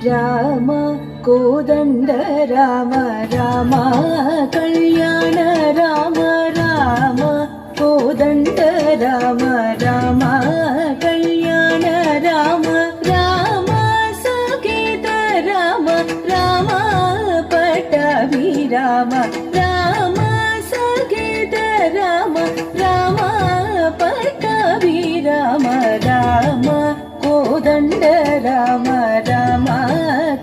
రామ కోదండ రామ రామ కళ్యాణ రామ రామ కోదండ రామ రామ కళ్యాణ రామ రామ సగీత రామ రామ పట్టాభి రామ రామ సగీత రామ రామ పట్టాభి రామ రామ కోదండ రామ రామ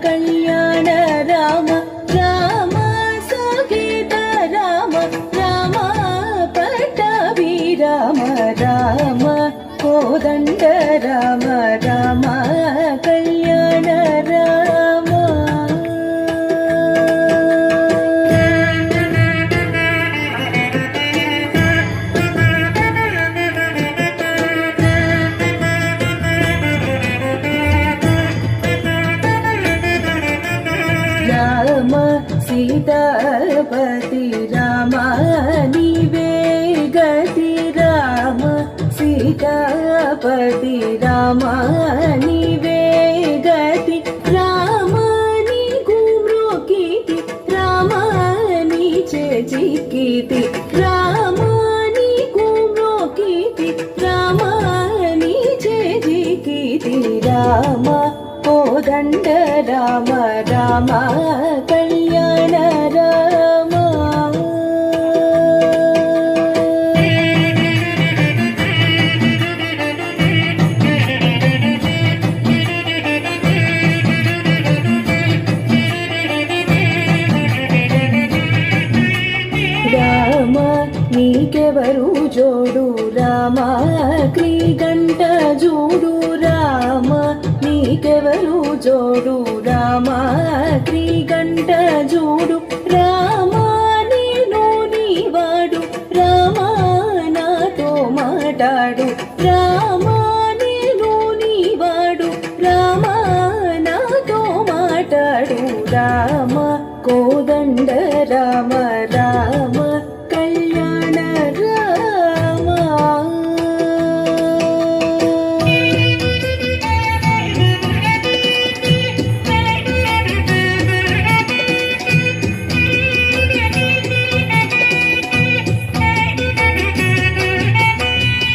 కళ్యాణ రామ రామ సగీత రామ రామ పట్టాభి రామ రామ కోదండ రామ రామ కళ్యాణ రామ రామ సీతాపతి రామ నీవే గతి రామ సీతాపతి రామ నీవే గతి రామ నీకు మ్రోకితి రామ నీచే చిక్కితి రామ నీకు మ్రోకితి రామ నీచే చిక్కితి రామ కోదండ రామ రామ కళ్యాణ రామ రామ నీకెవరు జోడు రామ క్రీగంట జోడు రామ నీకెవరు జోడు రామ క్రీగంట జోడు రామ నేను నీవాడు రామ నాతో మాట్లాడు రామ నేను నీవాడు రామ నాతో మాట్లాడు రామ కోదండ రామ రామ కళ్యాణ రామ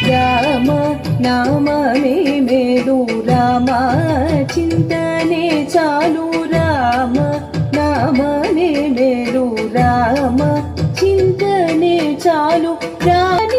రామ నామమే మేలు రామ చింతనే చాలు రామ నామమే మేలు రామ చింతనే చాలు రాని